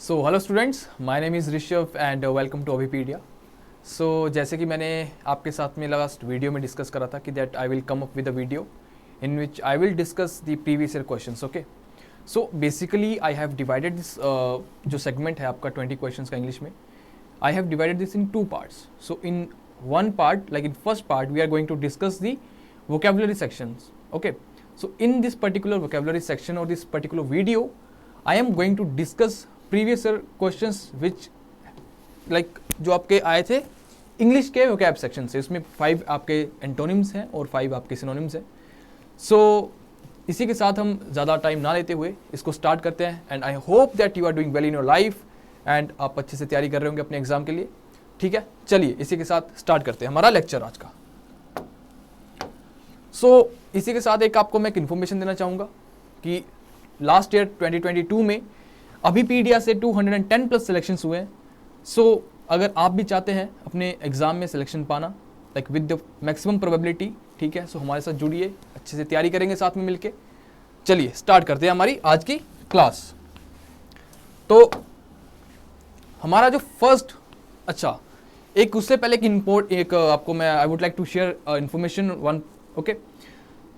So hello students, my name is Rishabh and welcome to Abhipedia. So जैसे कि मैंने आपके साथ में लास्ट वीडियो में डिस्कस करा था कि that I will come up with a video in which I will discuss the previous year questions. Okay, so basically I have divided this जो सेगमेंट है आपका 20 क्वेश्चंस का इंग्लिश में, I have divided this in 2 parts. So in one part, like in first part, we are going to discuss the vocabulary sections. Okay, so in this particular vocabulary section or this particular video, I am going to discuss previous year questions which like जो आपके आए थे English के vocab section से। इसमें 5 आपके antonyms हैं और 5 आपके सिनोनिम्स हैं। सो इसी के साथ हम ज़्यादा टाइम ना लेते हुए इसको स्टार्ट करते हैं and I hope that you are doing well in your life and आप अच्छे से तैयारी कर रहे होंगे अपने एग्जाम के लिए। ठीक है, चलिए इसी के साथ स्टार्ट करते हैं हमारा लेक्चर आज का। सो इसी के साथ एक आपको मैं इन्फॉर्मेशन देना चाहूँगा कि लास्ट ईयर 2022 में अभिपीडिया से 210 प्लस सिलेक्शंस हुए हैं। सो अगर आप भी चाहते हैं अपने एग्जाम में सिलेक्शन पाना like with the maximum probability, ठीक है, सो हमारे साथ जुड़िए, अच्छे से तैयारी करेंगे साथ में मिलके। चलिए स्टार्ट करते हैं हमारी आज की क्लास। तो हमारा जो फर्स्ट, अच्छा एक उससे पहले एक आपको मैं I would like to share information one. Okay,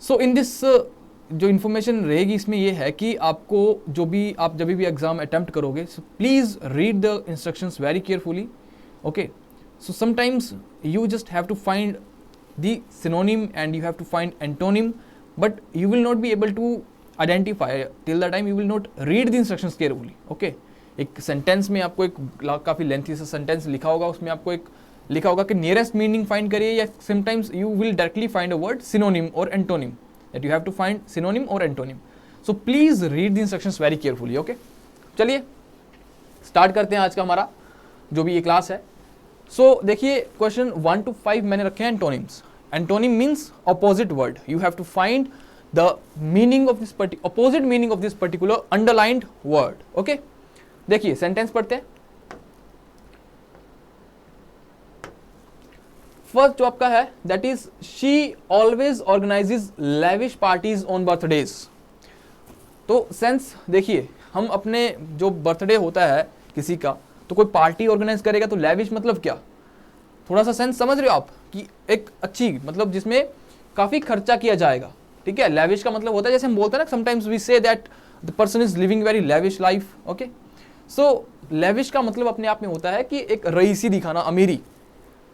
so in this जो इन्फॉर्मेशन रहेगी इसमें ये है कि आपको आप जब भी एग्जाम अटेम्प्ट करोगे, so please read the instructions very carefully. Okay, so sometimes you just have to find the synonym and you have to find antonym, but you will not be able to identify till the time you will not read the instructions carefully. Okay, एक sentence में आपको एक काफ़ी lengthy सा sentence लिखा होगा, उसमें आपको एक लिखा होगा कि नियरेस्ट मीनिंग फाइंड करिए, या sometimes you will directly find a word synonym और antonym, that you have to find synonym और antonym. So please read the instructions very carefully. Okay, चलिए स्टार्ट करते हैं आज का हमारा जो भी ये क्लास है। सो देखिए क्वेश्चन 1 to 5 मैंने रखे हैं antonyms. Antonym means opposite word, you have to find the meaning of this opposite meaning of this particular underlined word. Okay, देखिए सेंटेंस पढ़ते हैं। फर्स्ट जो आपका है that is she always organizes lavish parties on birthdays. तो sense देखिए, हम अपने जो बर्थडे होता है किसी का, तो कोई पार्टी ऑर्गेनाइज करेगा, तो लेविश मतलब क्या, थोड़ा सा सेंस समझ रहे हो आप कि एक अच्छी मतलब जिसमें काफी खर्चा किया जाएगा। ठीक है, लेविश का मतलब होता है जैसे हम बोलते हैं ना, sometimes we say that the person is living very lavish life. Okay, so lavish का मतलब अपने आप में होता है कि एक रईसी दिखाना, अमीरी।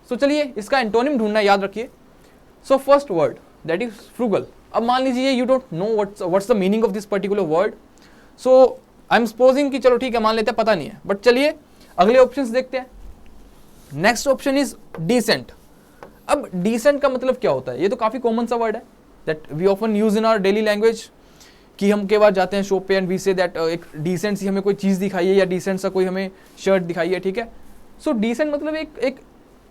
सो चलिए इसका एंटोनिम ढूंढना याद रखिए। So first word that is frugal. अब मान लीजिए you don't know what's the meaning of this particular word. So I am supposing कि चलो ठीक है मान लेते हैं पता नहीं है, बट चलिए अगले ऑप्शंस देखते हैं। Next option is decent. अब डिसेंट का मतलब क्या होता है, ये तो काफी कॉमन सा वर्ड है that we often use in our daily language, कि हम कई बार जाते हैं शॉप पे एंड वी से दैट एक डिसेंट सी हमें कोई चीज़ दिखाइए या डिसेंट सा कोई हमें शर्ट दिखाइए। ठीक है, सो डिसेंट मतलब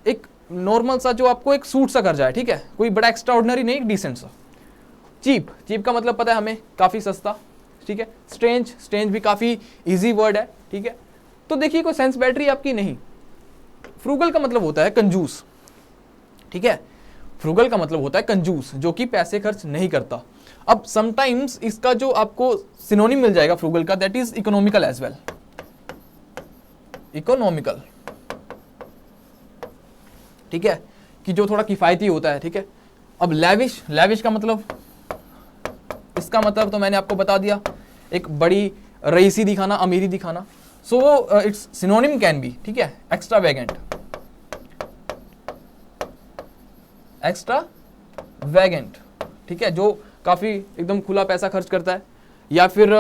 एक नॉर्मल सा जो आपको एक सूट सा कर जाए। ठीक है, कोई बड़ा एक्स्ट्रा ऑर्डिनरी नहीं, एक डिसेंट सा। चीप का मतलब पता है हमें, काफ़ी सस्ता। ठीक है, स्ट्रेंज भी काफ़ी ईजी वर्ड है। ठीक है, तो देखिए कोई सेंस बैटरी आपकी नहीं। फ्रूगल का मतलब होता है कंजूस। ठीक है, फ्रूगल का मतलब होता है कंजूस, जो कि पैसे खर्च नहीं करता। अब समटाइम्स इसका जो आपको सिनोनिम मिल जाएगा फ्रूगल का, that is economical as well. Economical, ठीक है, कि जो थोड़ा किफायती होता है। ठीक है, अब लेविश का मतलब, इसका मतलब तो मैंने आपको बता दिया, एक बड़ी रईसी दिखाना, अमीरी दिखाना। So it's synonym can be, ठीक है, एक्स्ट्रावेगेंट। एक्स्ट्रावेगेंट, ठीक है, जो काफ़ी एकदम खुला पैसा खर्च करता है, या फिर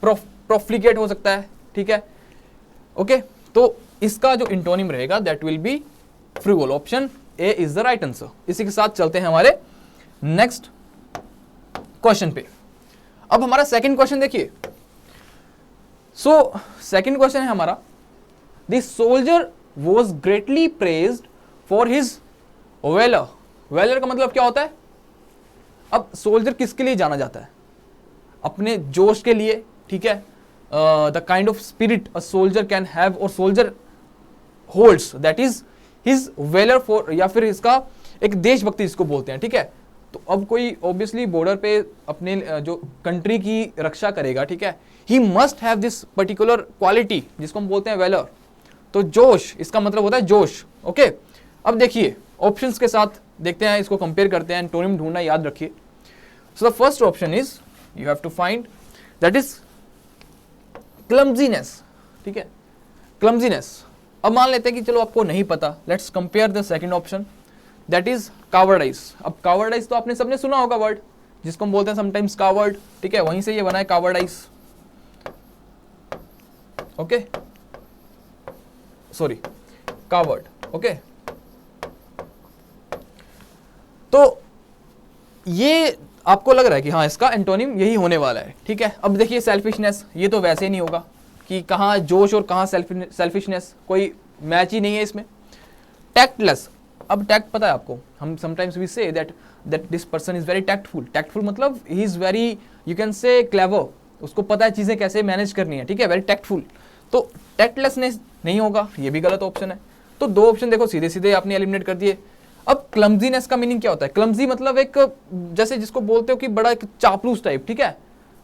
प्रोफ्लिकेट हो सकता है। ठीक है, ओके, तो इसका जो इंटोनिम रहेगा that will B frugal. Option A is the right answer. इसी के साथ चलते हैं हमारे नेक्स्ट क्वेश्चन पे। अब हमारा सेकंड क्वेश्चन देखिए। सो सेकंड क्वेश्चन है हमारा, the soldier was greatly praised for his valour. Valour का मतलब क्या होता है। अब सोल्जर किसके लिए जाना जाता है, अपने जोश के लिए। ठीक है, the kind of spirit a soldier can have और soldier holds, that is his valour for, या फिर इसका एक देशभक्ति इसको बोलते हैं। ठीक है, तो अब कोई ऑब्वियसली बॉर्डर पे अपने जो कंट्री की रक्षा करेगा, ठीक है, he must have this particular quality जिसको हम बोलते हैं वेलर। तो जोश, इसका मतलब होता है जोश। ओके, अब देखिए ऑप्शंस के साथ देखते हैं, इसको कंपेयर करते हैं, एंटोनिम ढूंढना याद रखिए। So the first option is you have to find that is clumsiness, ठीक है, क्लमजीनेस। अब मान लेते हैं कि चलो आपको नहीं पता, let's compare the second option that is कावर्डाइज। अब कावर्डाइज तो आपने सबने सुना होगा वर्ड, जिसको हम बोलते हैं समटाइम्स कावर्ड, ठीक है, वहीं से ये बना है कावर्डाइज। Okay, sorry, coward. ओके, तो ये आपको लग रहा है कि हाँ इसका एंटोनिम यही होने वाला है, ठीक है। अब देखिए सेल्फिशनेस, ये तो वैसे ही नहीं होगा कि कहाँ जोश और कहाँ सेल्फिशनेस, कोई मैच ही नहीं है इसमें। टैक्टलेस, अब टैक्ट पता है आपको, हम sometimes we say that this person is very tactful. Tactful मतलब ही is very, you can say clever, उसको पता है चीजें कैसे मैनेज करनी है, ठीक है, वेरी टैक्टफुल। तो टैक्टलेसनेस नहीं होगा, ये भी गलत ऑप्शन है। तो दो ऑप्शन देखो सीधे सीधे आपने एलिमिनेट कर दिए। अब क्लमजीनेस का मीनिंग क्या होता है? क्लमजी मतलब एक, जैसे जिसको बोलते हो कि बड़ा एक चापलूस टाइप, ठीक है,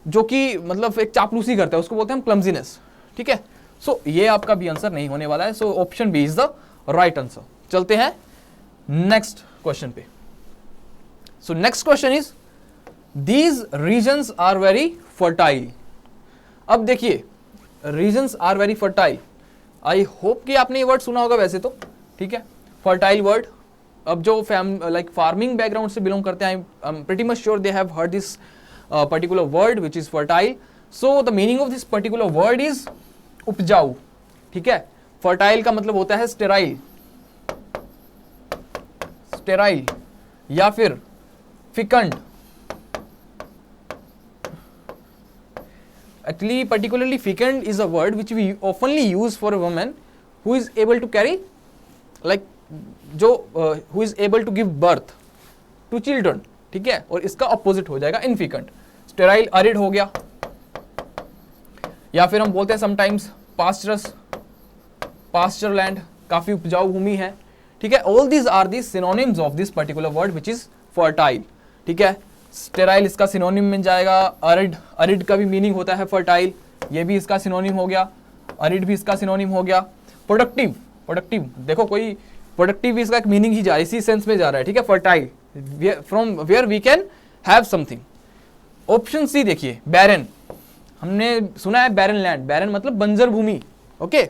जो कि मतलब एक चापलूसी करता है, उसको बोलते हैं हम क्लमजीनेस, ठीक है। सो ये आपका भी आंसर नहीं होने वाला है। So option B is the right answer. चलते हैं नेक्स्ट क्वेश्चन पे। So next question is these regions are very fertile. अब देखिए regions are very fertile, I hope कि आपने ये वर्ड सुना होगा वैसे तो, ठीक है, फर्टाइल वर्ड। अब जो लाइक फार्मिंग बैकग्राउंड से बिलोंग करते हैं, I am pretty much sure they have heard this particular word which is fertile. So the meaning of this particular word is उपजाऊ, ठीक है। फर्टाइल का मतलब होता है स्टेराइल, स्टेराइल या फिर फिकंड। Actually, particularly fecund is a word which we oftenly use for a woman who is able to carry, like जो who is able to give birth to children, ठीक है, और इसका ऑपोजिट हो जाएगा इनफिकंट। स्टेराइल अरिड हो गया, या फिर हम बोलते हैं समटाइम्स पास्चरस, पास्चर लैंड, काफी उपजाऊ भूमि है, ठीक है। All these are the synonyms of this particular word which is fertile, ठीक है। स्टेराइल इसका सिनोनिम मिल जाएगा, अरिड, अरिड का भी मीनिंग होता है फर्टाइल, ये भी इसका सिनोनिम हो गया, अरिड भी इसका सिनोनिम हो गया। प्रोडक्टिव, प्रोडक्टिव देखो कोई प्रोडक्टिव भी इसका एक मीनिंग ही जा रहा है, इसी सेंस में जा रहा है, ठीक है। Fertile from where we can have something. Option C देखिए बैरन, हमने सुना है बैरन लैंड, बैरन मतलब बंजर भूमि, ओके,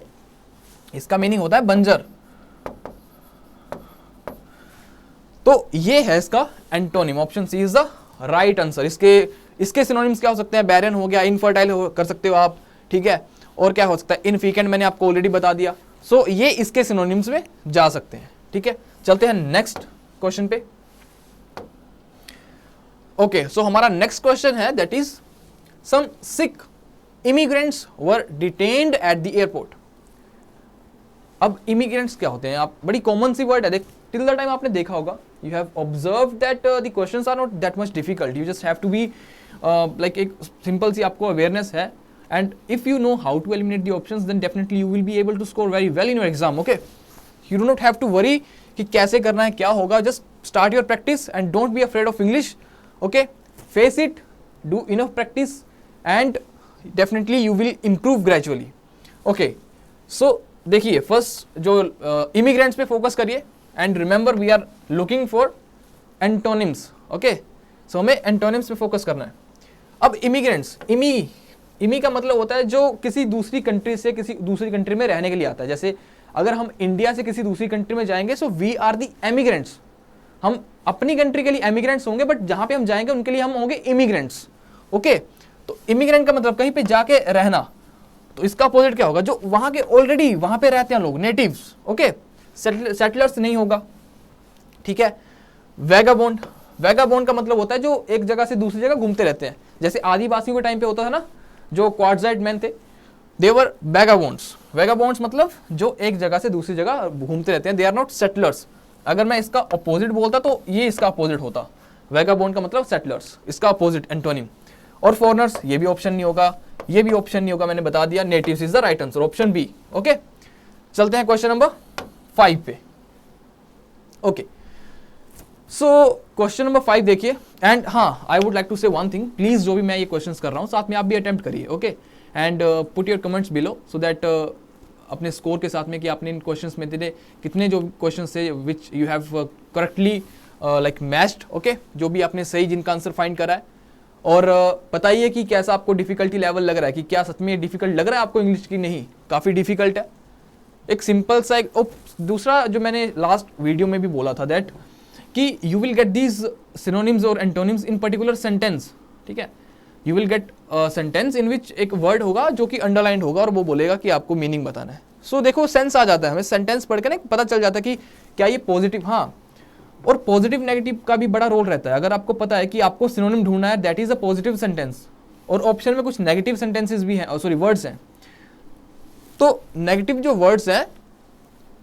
इसका मीनिंग होता है बंजर। तो ये है इसका antonym, option C is the right answer. इसके सिनोनिम्स क्या हो सकते हैं? बैरन हो गया, इनफर्टाइल कर सकते हो आप, ठीक है, और क्या हो सकता है? इनफिकेंट, मैंने आपको ऑलरेडी बता दिया। सो ये इसके सिनोनिम्स में जा सकते हैं, ठीक है। चलते हैं नेक्स्ट क्वेश्चन पे। ओके, सो हमारा नेक्स्ट क्वेश्चन है that is some Sikh immigrants were detained at the airport. अब इमिग्रेंट्स क्या होते हैं? आप बड़ी कॉमन सी वर्ड है, टिल द टाइम आपने देखा होगा, you have observed that the questions are not that much difficult, you just have to be like एक simple सी आपको awareness है, and if you know how to eliminate the options then definitely you will be able to score very well in your exam, okay, you do not have to worry कि कैसे करना है, क्या होगा, just start your practice and don't be afraid of English, okay, face it, do enough practice and definitely you will improve gradually, okay। so देखिए first जो immigrants पे focus करिए and remember we are looking for antonyms, okay, so हमें antonyms पे focus करना है। अब immigrants, Emmy का मतलब होता है जो किसी दूसरी कंट्री से किसी दूसरी कंट्री में रहने के लिए आता है। जैसे अगर हम इंडिया से किसी दूसरी कंट्री में जाएंगे, so we are the emigrants, हम अपनी कंट्री के लिए एमिग्रेंट्स होंगे, बट जहां पे हम जाएंगे उनके लिए हम होंगे इमिग्रेंट्स, ओके। तो इमिग्रेंट का मतलब कहीं पे जाके रहना, तो इसका अपोजिट क्या होगा? जो वहां के ऑलरेडी वहां पे रहते हैं लोग, नेटिव्स, ओके, सेटलर्स नहीं होगा, ठीक है। वैगाबॉन्ड, वैगाबॉन्ड का मतलब होता है जो एक जगह से दूसरी जगह घूमते रहते हैं। जैसे आदिवासियों के टाइम पे होता था ना, जो क्वाड्राइट मैन थे, देवर वैगाबॉन्ड्स। वैगाबॉन्ड्स मतलब जो एक जगह से दूसरी जगह घूमते रहते हैं, दे आर नॉट सेटलर्स। अगर मैं इसका अपोजिट बोलता तो ये इसका अपोजिट होता, वैगाबॉन्ड का मतलब सेटलर्स, इसका अपोजिट एंटोनिम। और फॉरेनर्स, ये भी ऑप्शन नहीं होगा, ये भी ऑप्शन नहीं होगा, मैंने बता दिया, natives is the right answer, option B, okay. चलते हैं क्वेश्चन नंबर 5 पे, ओके। सो क्वेश्चन नंबर 5 देखिए, एंड हाँ आई वुड लाइक टू से वन थिंग, प्लीज जो भी मैं ये क्वेश्चंस कर रहा हूँ साथ में आप भी अटेम्प्ट करिए, okay, and put your comments below so that अपने स्कोर के साथ में कि आपने इन क्वेश्चंस में कितने जो क्वेश्चंस थे which you have correctly like matched, okay, जो भी आपने सही जिनका आंसर फाइंड करा है, और बताइए कि कैसा आपको डिफिकल्टी लेवल लग रहा है, कि क्या सच में डिफिकल्ट लग रहा है आपको इंग्लिश की, नहीं काफ़ी डिफिकल्ट है। एक सिंपल सा एक दूसरा जो मैंने लास्ट वीडियो में भी बोला था दैट कि you will get these synonyms और एंटोनिम्स इन पर्टिकुलर सेंटेंस, ठीक है, you will get sentence in which एक वर्ड होगा जो कि अंडरलाइंड होगा और वो बोलेगा कि आपको मीनिंग बताना है। सो देखो सेंस आ जाता है हमें, सेंटेंस पढ़ के ना पता चल जाता है कि क्या ये पॉजिटिव, हाँ, और पॉजिटिव नेगेटिव का भी बड़ा रोल रहता है। अगर आपको पता है कि आपको सिनोनिम ढूंढना है that is a positive sentence, और ऑप्शन में कुछ नेगेटिव सेंटेंसेस भी हैं, सॉरी वर्ड्स हैं, तो नेगेटिव जो वर्ड्स हैं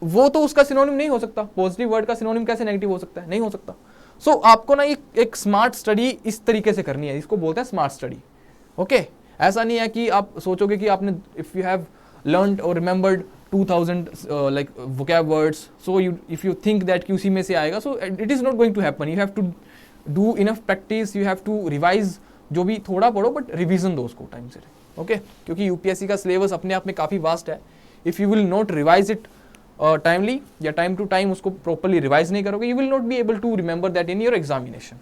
वो तो उसका सिनोनिम नहीं हो सकता, पॉजिटिव वर्ड का सिनोनिम कैसे नेगेटिव हो सकता है, नहीं हो सकता। सो आपको ना एक स्मार्ट स्टडी इस तरीके से करनी है, इसको बोलते हैं स्मार्ट स्टडी, ओके। ऐसा नहीं है कि आप सोचोगे कि आपने इफ यू हैव लर्नड और remembered 2000 like vocab words, so you if you think that कि उसी में से आएगा, so it is not going to happen. You have to do enough practice, you have to revise, जो भी थोड़ा पढ़ो बट रिवीजन दो उसको टाइम से, ओके, क्योंकि यूपीएससी का सिलेबस अपने आप में काफ़ी वास्ट है। If you will not revise it timely या टाइम टू टाइम उसको प्रॉपरली रिवाइज नहीं करोगे, you will not be able to remember that in your examination,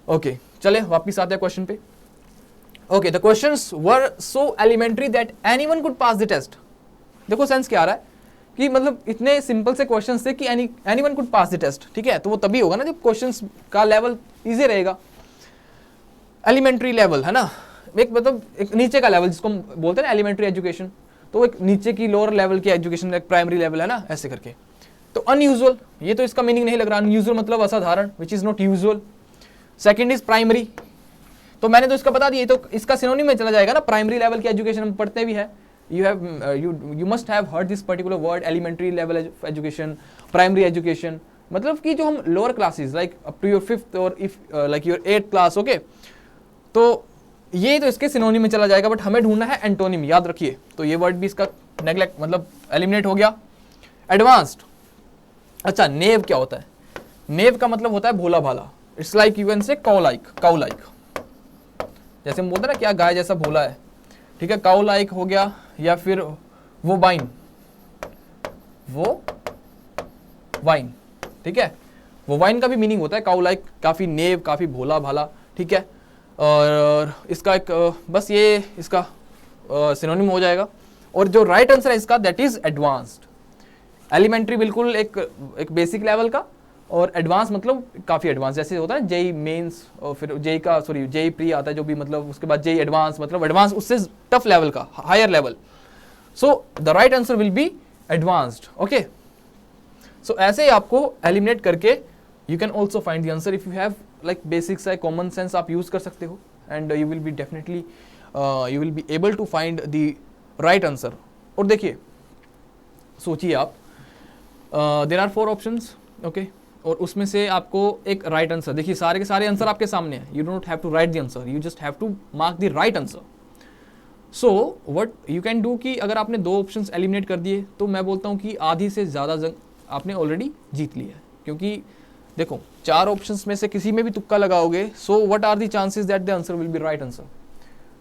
okay. चले वापिस आते हैं क्वेश्चन पे, okay. The questions were so elementary that anyone could pass the test. देखो सेंस क्या आ रहा है कि मतलब इतने सिंपल से क्वेश्चंस थे कि anyone could pass the test, ठीक है, तो वो तभी होगा ना जब क्वेश्चंस का लेवल इजी रहेगा, एलिमेंट्री लेवल है ना, एक मतलब एक नीचे का लेवल जिसको हम बोलते हैं ना एलिमेंट्री एजुकेशन, तो एक नीचे की लोअर लेवल की एजुकेशन, एक प्राइमरी लेवल है ना, ऐसे करके। तो अनयूजुअल, ये तो इसका मीनिंग नहीं लग रहा, अनयूजुअल मतलब असाधारण, which is not usual. Second is primary, तो मैंने तो इसका बता दिया, तो इसका सिनोनिम में चला जाएगा ना, प्राइमरी लेवल की एजुकेशन हम पढ़ते भी है, you must have heard this particular word, elementary level education, primary education, मतलब कि जो हम lower classes like up to your 5th or if like your 8th class, okay, तो ये तो इसके सिनोनिम में चला जाएगा, बट हमें ढूंढना है एंटोनिम, याद रखिए। तो ये वर्ड भी इसका नेग्लेक्ट मतलब एलिमिनेट हो गया। एडवांस्ड, अच्छा नेव क्या होता है? नेव का मतलब होता है भोला भाला, इट्स लाइक यू कैन से काउ लाइक, जैसे हम बोलते हैं ना क्या गाय जैसा भोला है, ठीक है, काउ लाइक हो गया, या फिर वो वाइन, ठीक है, वो वाइन का भी मीनिंग होता है काउ लाइक, काफी नेव, काफी भोला भाला, ठीक है। और इसका एक बस ये इसका सिनोनिम हो जाएगा। और जो राइट आंसर है इसका दैट इज एडवांस्ड। एलिमेंट्री बिल्कुल एक बेसिक लेवल का, और एडवांस मतलब काफी एडवांस, जैसे होता है जेई मेंस और फिर जेई प्री आता है जो भी, मतलब उसके बाद जेई एडवांस, मतलब एडवांस उससे टफ लेवल का, higher level. So the right answer will be advanced, okay. So ऐसे ही आपको एलिमिनेट करके you can also find the answer if you have like basics है, कॉमन सेंस आप यूज कर सकते हो, and you will be definitely you will be able to find the right answer. और देखिए सोचिए आप, देयर आर 4 ऑप्शंस, ओके, और उसमें से आपको एक राइट आंसर, देखिए सारे के सारे आंसर आपके सामने हैं, you don't have to write the answer, you just have to mark the right answer. So what you can do कि अगर आपने 2 ऑप्शंस एलिमिनेट कर दिए तो मैं बोलता हूँ कि आधी से ज़्यादा जंग आपने ऑलरेडी जीत ली है, क्योंकि देखो 4 ऑप्शंस में से किसी में भी तुक्का लगाओगे, so what are the chances that the answer will be right answer?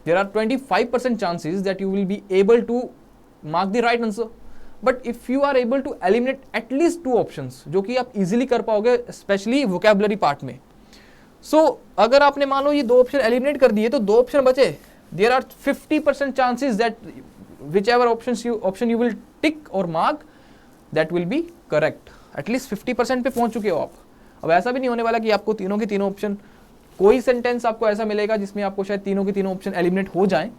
There are 25% chances that you will be able to mark the right answer, but if you are able to eliminate at least 2 options जो कि आप easily कर पाओगे, specially vocabulary part में। सो अगर आपने मान लो ये 2 ऑप्शन एलिमिनेट कर दिए तो 2 ऑप्शन बचे, there are 50% chances that whichever option you will tick और mark that will be correct. At least 50% पे पहुंच चुके हो आप। अब ऐसा भी नहीं होने वाला कि आपको तीनों के तीनों ऑप्शन, कोई सेंटेंस आपको ऐसा मिलेगा जिसमें आपको शायद तीनों के तीनों ऑप्शन एलिमिनेट हो जाएं,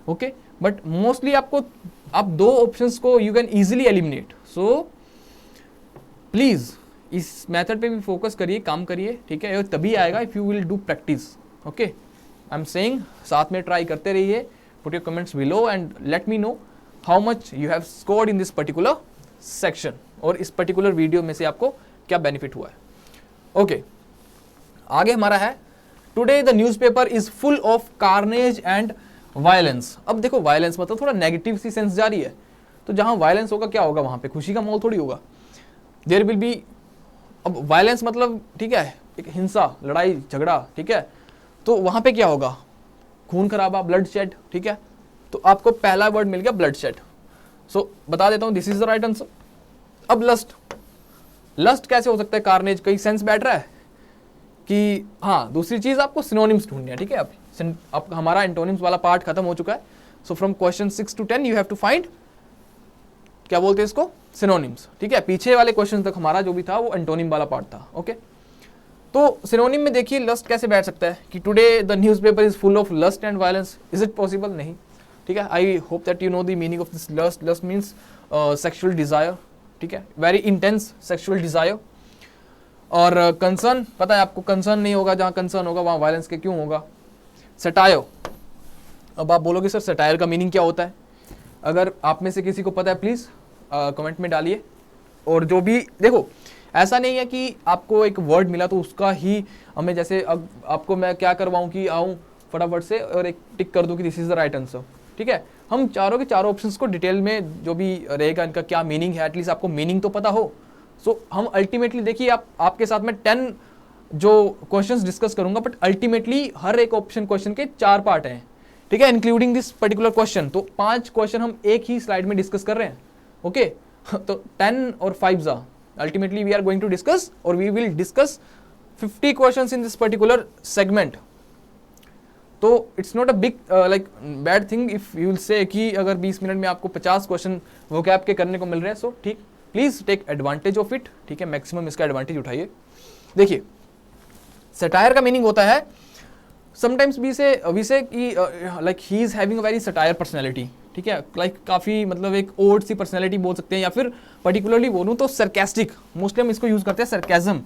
ओके, बट मोस्टली आपको आप 2 ऑप्शंस को you can easily eliminate. So please इस मेथड पे भी फोकस करिए, काम करिए, ठीक है, तभी आएगा if you will do practice, okay. I am saying साथ में ट्राई करते रहिए। Put your comments below and let me know how much you have scored in this particular section, और इस पर्टिकुलर वीडियो में से आपको क्या बेनिफिट हुआ है, ओके। आगे हमारा है today the newspaper is full of carnage and violence. अब देखो वायलेंस मतलब थोड़ा नेगेटिव सी सेंस जा रही है, तो जहां वायलेंस होगा क्या होगा, वहां पे खुशी का माहौल थोड़ी होगा। देयर विल बी अब वायलेंस मतलब ठीक है एक हिंसा, लड़ाई झगड़ा, ठीक है, तो वहां पे क्या होगा, खून खराबा, ब्लड शेड, ठीक है, तो आपको पहला वर्ड मिल गया ब्लड शेड। सो बता देता हूं this is the right answer. अब लस्ट, लस्ट कैसे हो सकता है, कार्नेज, कहीं सेंस बैठ रहा है कि हाँ, दूसरी चीज आपको सिनोनिम्स ढूंढनी है, ठीक है, अब हमारा एंटोनिम्स वाला पार्ट खत्म हो चुका है। So from question 6 to 10 you have to find, क्या बोलते हैं इसको, सिनोनिम्स, ठीक है, पीछे वाले क्वेश्चन तक हमारा जो भी था वो एंटोनिम वाला पार्ट था, ओके। तो सिनोनिम में देखिए लस्ट कैसे बैठ सकता है कि today the newspaper is full of lust and violence, is it possible, नहीं, ठीक है। I hope that you know the meaning of this lust. Lust means sexual desire, ठीक है, वेरी इंटेंस सेक्सुअल डिजायर। और कंसर्न पता है आपको, concern नहीं होगा, जहाँ कंसर्न होगा वहाँ वायलेंस के क्यों होगा। सटायर, अब आप बोलोगे सर सटायर का मीनिंग क्या होता है, अगर आप में से किसी को पता है प्लीज़ कमेंट में डालिए। और जो भी देखो, ऐसा नहीं है कि आपको एक वर्ड मिला तो उसका ही हमें, जैसे अब आपको मैं क्या करवाऊँ कि आऊँ फटाफट से और एक टिक कर दूँ कि this is the right answer, ठीक है। हम चारों के चारों ऑप्शंस को डिटेल में जो भी रहेगा इनका क्या मीनिंग है, एटलीस्ट आपको मीनिंग तो पता हो। सो हम अल्टीमेटली देखिए, आपके साथ में 10 जो क्वेश्चंस डिस्कस करूंगा, बट अल्टीमेटली हर एक ऑप्शन क्वेश्चन के 4 पार्ट हैं, ठीक है, इंक्लूडिंग दिस पर्टिकुलर क्वेश्चन। तो 5 क्वेश्चन हम एक ही स्लाइड में डिस्कस कर रहे हैं, ओके। तो 10 और 5 जा ultimately we are going to discuss, और we will discuss 50 questions in this particular segment. तो it's not a big like bad thing if you will say कि अगर 20 मिनट में आपको 50 क्वेश्चन वोकैब के करने को मिल रहे हैं, सो ठीक, please take advantage of it, ठीक है, मैक्सिमम इसका एडवांटेज उठाइए। देखिए सटायर का मीनिंग होता है समटाइम्स वी से कि like he is having a very satire personality, ठीक है, लाइक काफ़ी मतलब एक ओड सी पर्सनैलिटी बोल सकते हैं, या फिर पर्टिकुलरली बोलूँ तो सरकास्टिक, मोस्टली हम इसको यूज करते हैं सरकाज़म,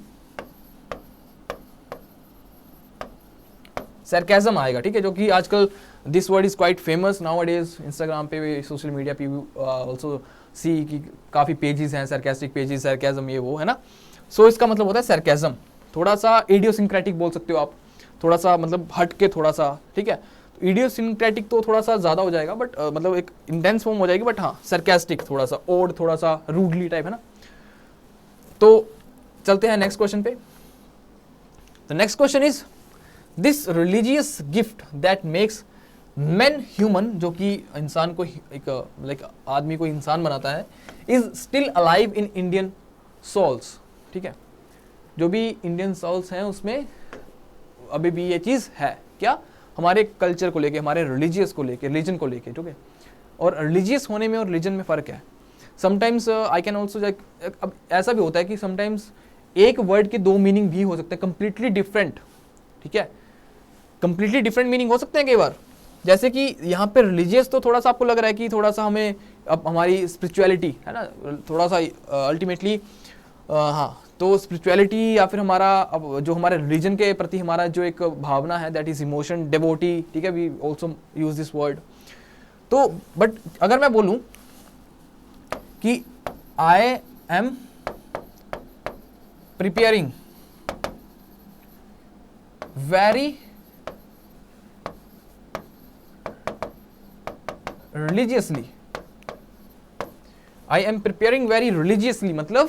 सरकाज़म आएगा, ठीक है, जो कि आजकल this word is quite famous now days, Instagram पे, सोशल मीडिया पे ऑल्सो सी कि काफ़ी पेजेस हैं सरकास्टिक पेजेस, सरकाज़म ये वो है ना। सो इसका मतलब होता है सरकाज़म, थोड़ा सा इडियोसिंक्रेटिक बोल सकते हो आप, थोड़ा सा मतलब हट के थोड़ा सा, ठीक है। तो इडियोसिंक्रेटिक तो थोड़ा सा ज़्यादा हो जाएगा, बट मतलब एक इंटेंस फॉर्म हो जाएगी, बट हाँ सरकास्टिक थोड़ा सा ओड, थोड़ा सा रूडली टाइप, है ना। तो चलते हैं नेक्स्ट क्वेश्चन पे। The next question is this religious gift that makes man human, जो कि इंसान को एक लाइक आदमी को इंसान बनाता है, is still alive in Indian souls, ठीक है, जो भी इंडियन सोल्स हैं उसमें अभी भी ये चीज़ है, क्या, हमारे कल्चर को लेके, हमारे रिलीजियस को लेके, रिलीजन को लेके, ठीक है। और रिलीजियस होने में और रिलीजन में फ़र्क है। समटाइम्स आई कैन ऑल्सो, अब ऐसा भी होता है कि समटाइम्स एक वर्ड के 2 मीनिंग भी हो सकते हैं कंप्लीटली डिफरेंट, ठीक है, कंप्लीटली डिफरेंट मीनिंग हो सकते हैं कई बार। जैसे कि यहाँ पे रिलीजियस तो थोड़ा सा आपको लग रहा है कि थोड़ा सा हमें अब हमारी स्पिरिचुअलिटी है ना, थोड़ा सा अल्टीमेटली हाँ, तो स्पिरिचुअलिटी या फिर हमारा अब जो हमारे रिलीजन के प्रति हमारा जो एक भावना है, दैट इज इमोशन, डेवोटी, ठीक है, we also use this word. तो बट अगर मैं बोलूं कि I am preparing very religiously, I am preparing very religiously, मतलब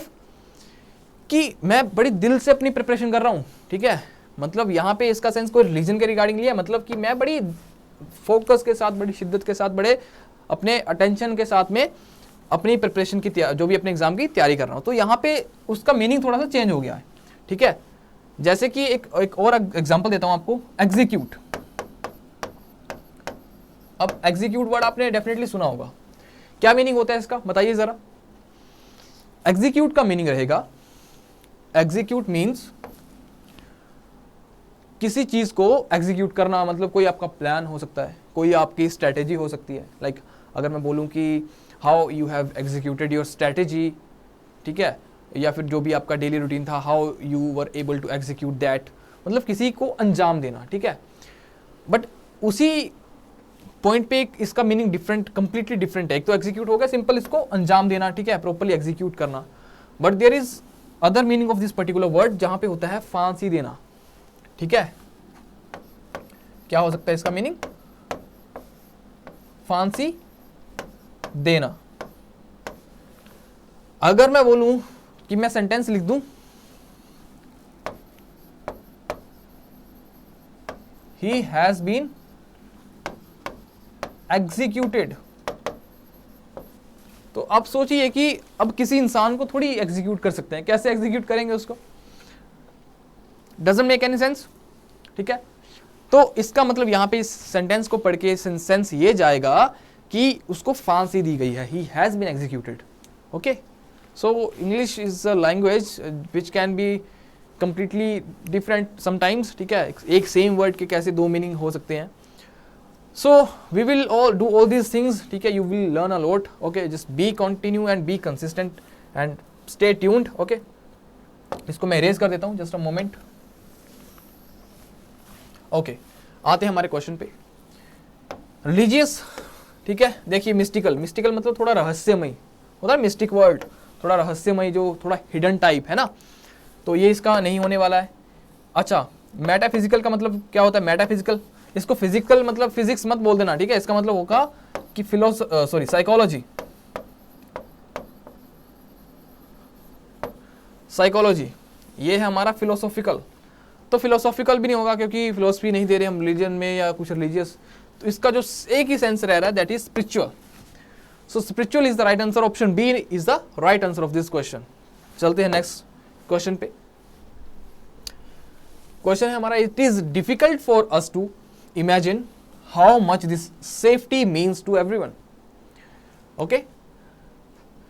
कि मैं बड़ी दिल से अपनी प्रिपरेशन कर रहा हूं, ठीक है, मतलब यहाँ पे इसका सेंस कोई रिलीजन के रिगार्डिंग लिया, मतलब कि मैं बड़ी फोकस के साथ, बड़ी शिद्दत के साथ, बड़े अपने अटेंशन के साथ में अपनी प्रिपरेशन की जो भी अपने एग्जाम की तैयारी कर रहा हूँ। तो यहाँ पे उसका मीनिंग थोड़ा सा चेंज हो गया है, ठीक है। जैसे कि एक और एग्जाम्पल देता हूँ आपको, एग्जीक्यूट। अब एग्जीक्यूट वर्ड आपने डेफिनेटली सुना होगा, क्या मीनिंग होता है इसका, बताइए जरा। एग्जीक्यूट का मीनिंग रहेगा, एग्जीक्यूट मीन्स किसी चीज को एग्जीक्यूट करना, मतलब कोई आपका प्लान हो सकता है, कोई आपकी स्ट्रेटेजी हो सकती है। लाइक अगर मैं बोलूं कि how you have executed your strategy, ठीक है, या फिर जो भी आपका डेली रूटीन था, how you were able to execute that, मतलब किसी को अंजाम देना, ठीक है। बट उसी पॉइंट पे इसका मीनिंग डिफरेंट, कंप्लीटली डिफरेंट है। एक तो एग्जीक्यूट हो गया सिंपल, इसको अंजाम देना, ठीक है, प्रॉपर्ली एग्जीक्यूट करना, but there is other meaning of this particular word जहां पे होता है फांसी देना, ठीक है। क्या हो सकता है इसका मीनिंग, फांसी देना। अगर मैं बोलूं कि मैं सेंटेंस लिख दूं ही हैज बीन एग्जीक्यूटेड। तो आप सोचिए कि अब किसी इंसान को थोड़ी एग्जीक्यूट कर सकते हैं, कैसे एग्जीक्यूट करेंगे उसको, डजंट मेक एनी सेंस, ठीक है। तो इसका मतलब यहां पे इस सेंटेंस को पढ़ के सेंस ये जाएगा कि उसको फांसी दी गई है, he has been executed. Okay, so English is a language which can be completely different sometimes, ठीक है। एक सेम वर्ड के कैसे दो मीनिंग हो सकते हैं। So we will all do all these things, ठीक है, you will learn a lot. Okay, just be continue and be consistent and stay tuned. Okay, इसको मैं इरेज कर देता हूं, जस्ट अ मोमेंट। ओके, आते हैं हमारे क्वेश्चन पे। रिलीजियस, ठीक है, देखिए मिस्टिकल, मिस्टिकल मतलब थोड़ा रहस्यमयी होता है, मिस्टिक वर्ड थोड़ा रहस्यमयी, जो थोड़ा हिडन टाइप है ना, तो ये इसका नहीं होने वाला है। अच्छा, मेटाफिजिकल का मतलब क्या होता है, मेटाफिजिकल, इसको फिजिकल मतलब फिजिक्स मत बोल देना, ठीक है, इसका मतलब होगा कि साइकोलॉजी, साइकोलॉजी ये है हमारा फिलोसॉफिकल। तो फिलोसॉफिकल भी नहीं होगा क्योंकि फिलोसफी नहीं दे रहे हम रिलीजन में या कुछ रिलीजियस, तो इसका जो एक ही सेंस रह रहा है that is spiritual. So spiritual is the right answer, option B is the right answer of this question. चलते हैं नेक्स्ट क्वेश्चन पे। क्वेश्चन है हमारा, it is difficult for us to imagine how much this safety means to everyone. Okay,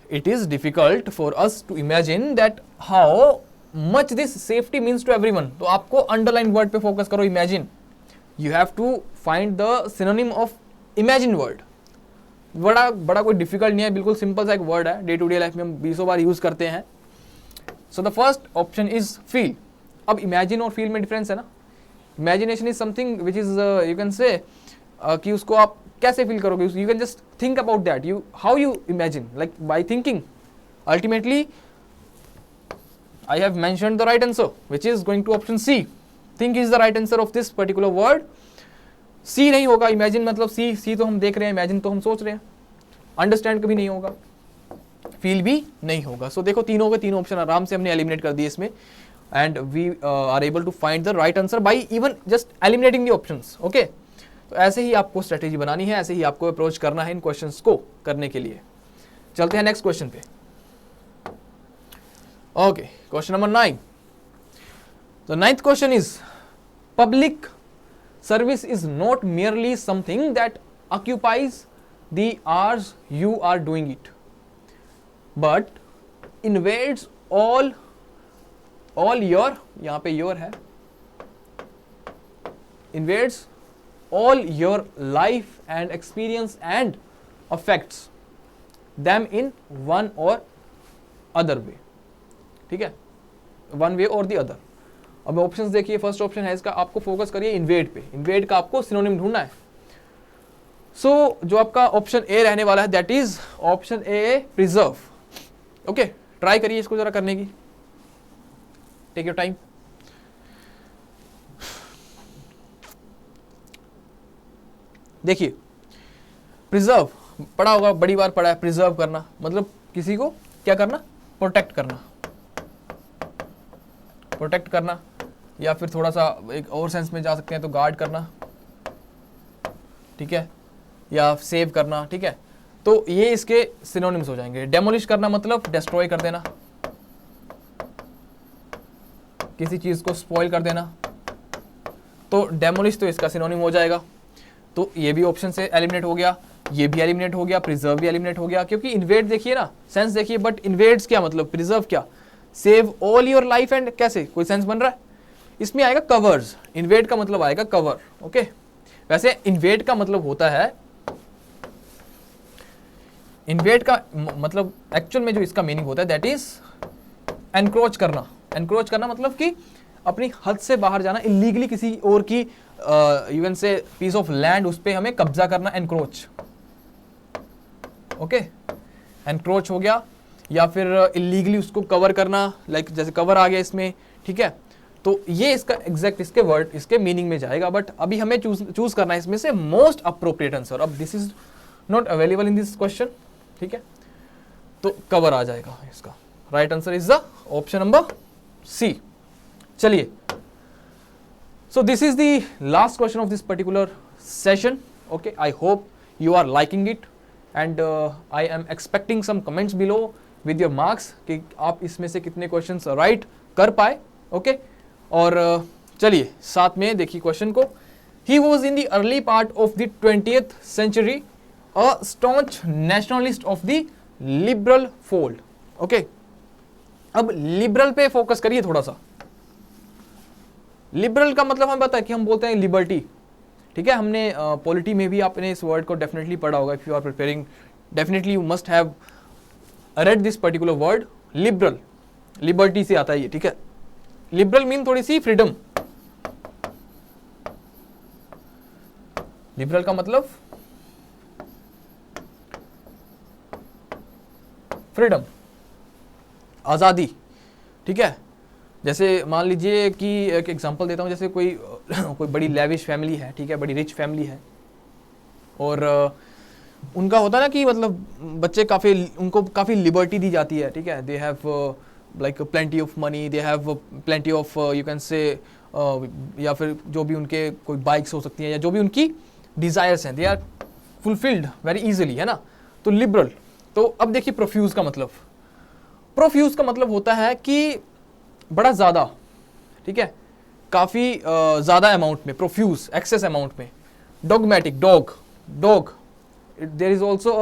it is difficult for us to imagine that how much this safety means to everyone। तो आपको underline word पे focus करो, imagine, you have to find the synonym of imagine word। बड़ा कोई difficult नहीं है, बिल्कुल simple सा एक वर्ड है, डे टू डे लाइफ में हम 20 बार यूज करते हैं। So the first option is feel. अब इमेजिन और फील में डिफरेंस है ना, imagination is something which is you can say कि उसको आप कैसे फील करोगे, you can just think about that, you how you imagine, like by thinking. Ultimately I have mentioned the right answer which is going to option C. Think is the right answer of this particular word. C नहीं होगा, imagine मतलब सी तो हम देख रहे हैं, imagine तो हम सोच रहे हैं, अंडरस्टैंड कभी नहीं होगा, फील भी नहीं होगा। सो देखो तीनों के तीनों ऑप्शन आराम से हमने एलिमिनेट कर दिए इसमें, and we are able to find the right answer by even just eliminating the options. Okay, तो ऐसे ही आपको स्ट्रेटेजी बनानी है, ऐसे ही आपको अप्रोच करना है इन क्वेश्चंस को करने के लिए। चलते हैं नेक्स्ट क्वेश्चन पे। Okay, question number 9। The ninth question is, public service is not merely something that occupies the hours you are doing it, but invades all your, यहां पे your है, invades all your life and experience and affects them in one or other way। ठीक है, one way or the other। अब options देखिए, first option है इसका, आपको फोकस करिए इन्वेड पे, इन्वेड का आपको सिनोनिम ढूंढना है। सो जो आपका ऑप्शन ए रहने वाला है that is option A, preserve. Okay, try करिए इसको जरा करने की, टेक योर टाइम। देखिए प्रिजर्व पढ़ा होगा, बड़ी बार पढ़ा है, प्रिजर्व करना मतलब किसी को क्या करना, प्रोटेक्ट करना, प्रोटेक्ट करना, या फिर थोड़ा सा एक और सेंस में जा सकते हैं तो गार्ड करना, ठीक है, या सेव करना, ठीक है। तो ये इसके सिनोनिम्स हो जाएंगे। डेमोलिश करना मतलब डिस्ट्रॉय कर देना, किसी चीज को स्पॉइल कर देना, तो डेमोलिश तो इसका सिनोनिम हो जाएगा। तो ये भी ऑप्शन से एलिमिनेट हो गया, ये भी एलिमिनेट हो गया, प्रिजर्व भी एलिमिनेट हो गया, क्योंकि इन्वेड देखिए ना, सेंस देखिए, बट इन्वेड्स क्या मतलब, प्रिजर्व क्या, save all your life and, कैसे कोई सेंस बन रहा है, इसमें आएगा कवर्स, इन्वेड का मतलब आएगा कवर। ओके, वैसे इन्वेड का मतलब होता है, इन्वेड का मतलब एक्चुअल में जो इसका मीनिंग होता है दैट इज एनक्रोच करना। एनक्रोच करना मतलब कि अपनी हद से बाहर जाना, इलीगली किसी और की you can seize piece of land, उस पर हमें कब्जा करना, एनक्रोच। ओके, एनक्रोच हो गया, या फिर इलीगली उसको कवर करना, लाइक जैसे कवर आ गया इसमें, ठीक है। तो ये इसका एग्जैक्ट इसके वर्ड इसके मीनिंग में जाएगा, बट अभी हमें चूज करना है इसमें से मोस्ट अप्रोप्रिएट आंसर। अब this is not available in this question, ठीक है, तो कवर आ जाएगा इसका। Right answer is the option number C. चलिए So this is the last question of this particular session. Okay, I hope you are liking it and I am expecting some comments below with your marks कि आप इसमें से कितने questions right कर पाए. Okay, और चलिए साथ में देखिए question को. He was in the early part of the 20th century a staunch nationalist of the liberal fold. Okay, अब liberal पे focus करिए थोड़ा सा. लिबरल का मतलब हमें पता है कि हम बोलते हैं लिबर्टी. ठीक है, हमने पॉलिटी में भी आपने इस वर्ड को डेफिनेटली पढ़ा होगा. If you are preparing definitely you must have read this particular word. Liberal liberty से आता है ये. ठीक है, लिबरल मीन थोड़ी सी फ्रीडम. लिबरल का मतलब फ्रीडम, आजादी. ठीक है, जैसे मान लीजिए कि एक एग्जांपल देता हूँ. जैसे कोई बड़ी लेविश फैमिली है. ठीक है, बड़ी रिच फैमिली है और उनका होता है ना कि मतलब बच्चे उनको काफ़ी लिबर्टी दी जाती है. ठीक है, they have like plenty of money, they have plenty of you can से या फिर जो भी उनके कोई बाइक्स हो सकती हैं या जो भी उनकी डिज़ायर्स हैं, they are fulfilled very easily, है ना. तो लिबरल. तो अब देखिए प्रोफ्यूज का मतलब. प्रोफ्यूज का मतलब होता है कि बड़ा ज़्यादा. ठीक है, काफ़ी ज़्यादा अमाउंट में. प्रोफ्यूज, एक्सेस अमाउंट में. Dogmatic, dog. There is also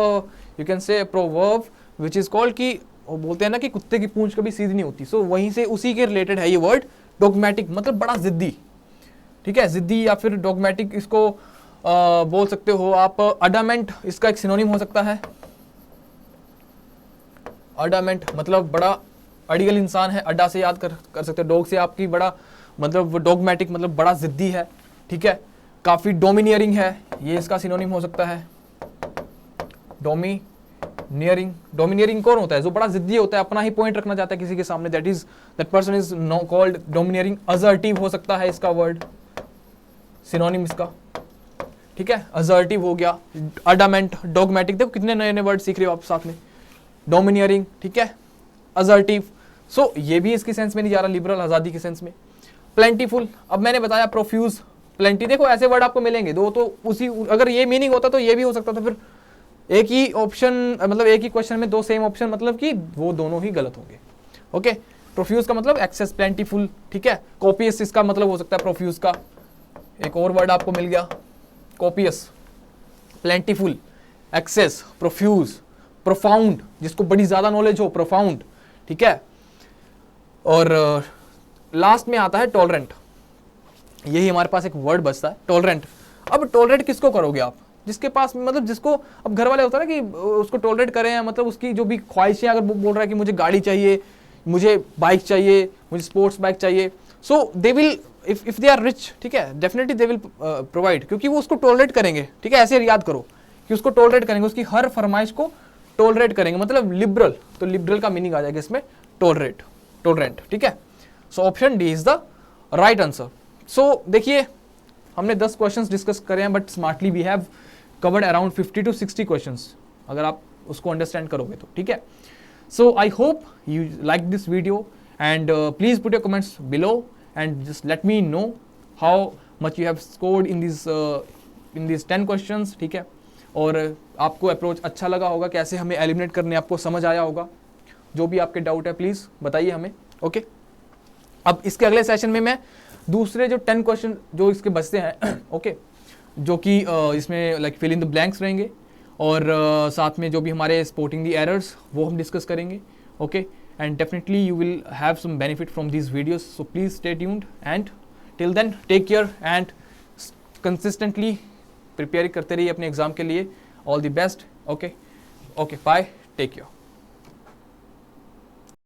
you can say proverb which is called कि वो बोलते हैं ना कि कुत्ते की पूंछ कभी सीधी नहीं होती. सो वहीं से उसी के रिलेटेड है ये वर्ड डॉगमेटिक. मतलब बड़ा जिद्दी. ठीक है, जिद्दी या फिर डॉगमेटिक इसको बोल सकते हो आप. अडामेंट इसका एक सिनोनिम हो सकता है. अडामेंट मतलब बड़ा अड़ियल इंसान है. अड्डा से याद कर सकते हो. डॉग से आपकी बड़ा मतलब डॉगमेटिक मतलब बड़ा जिद्दी है. ठीक है, काफ़ी डोमिनियरिंग है, ये इसका सिनोनिम हो सकता है. डोमिनियरिंग. डोमिनियरिंग कौन होता है? जो बड़ा जिद्दी होता है, अपना ही पॉइंट रखना चाहता है किसी के सामने. That person is no called domineering. Assertive हो सकता है इसका वर्ड, सिनोनिम इसका. ठीक है, असर्टिव हो गया. Adamant, dogmatic. देखो कितने नए नए वर्ड सीख रहे हो आप साथ में. डोमिनियरिंग. ठीक है, असर्टिव. सो ये भी इसकी सेंस में नहीं जा रहा, लिबरल आज़ादी के सेंस में. प्लेंटीफुल. अब मैंने बताया प्रोफ्यूज, प्लेंटी. देखो ऐसे वर्ड आपको मिलेंगे दो. तो उसी अगर ये मीनिंग होता तो ये भी हो सकता था. फिर एक ही ऑप्शन मतलब एक ही क्वेश्चन में दो सेम ऑप्शन, मतलब कि वो दोनों ही गलत होंगे. ओके, प्रोफ्यूज का मतलब एक्सेस, प्लेंटीफुल. ठीक है, कॉपियस इसका मतलब हो सकता है प्रोफ्यूज का. एक और वर्ड आपको मिल गया, copious, plentiful, excess, profuse. Profound, जिसको बड़ी ज्यादा नॉलेज हो, प्रोफाउंड. ठीक है, और लास्ट में आता है टॉलरेंट. यही हमारे पास एक वर्ड बचता है, टॉलरेंट. अब टॉलरेट किसको करोगे आप? जिसके पास मतलब जिसको अब घर वाले होता है ना कि उसको टॉलरेट करें, मतलब उसकी जो भी ख्वाहिशें, अगर वो बोल रहा है कि मुझे गाड़ी चाहिए, मुझे बाइक चाहिए, मुझे स्पोर्ट्स बाइक चाहिए, so they will if they are rich. ठीक है, डेफिनेटली दे विल प्रोवाइड, क्योंकि वो उसको टॉलरेट करेंगे. ठीक है, ऐसे याद करो कि उसको टॉलरेट करेंगे, उसकी हर फरमाइश को टॉलरेट करेंगे. मतलब लिबरल, तो लिबरल का मीनिंग आ जाएगा इसमें टॉलरेट, टॉलरेंट. ठीक है, so option D is the right answer. So देखिए हमने 10 क्वेश्चंस डिस्कस करे हैं, but smartly we have covered around 50 to 60 questions, अगर आप उसको अंडरस्टैंड करोगे तो. ठीक है, so I hope you like this video and please put your comments below and just let me know how much you have scored in this 10 questions. ठीक है, और आपको अप्रोच अच्छा लगा होगा, कैसे हमें एलिमिनेट करने आपको समझ आया होगा. जो भी आपके डाउट है प्लीज़ बताइए हमें. ओके, अब इसके अगले सेशन में मैं दूसरे जो 10 क्वेश्चन जो इसके बचते हैं ओके, जो कि इसमें like fill in the blanks रहेंगे, और साथ में जो भी हमारे स्पॉटिंग द एरर्स वो हम डिस्कस करेंगे. Okay, and definitely you will have some benefit from these videos. So please stay tuned and till then take care and consistently prepare करते रहिए अपने एग्जाम के लिए. All the best. Okay, bye, take care.